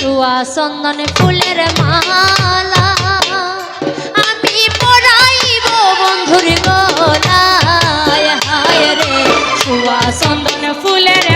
সুয়া চন্দন ফুলের মালা আমি পরাইব বন্ধুর গলায়, হায় রে সুয়া চন্দন ফুলের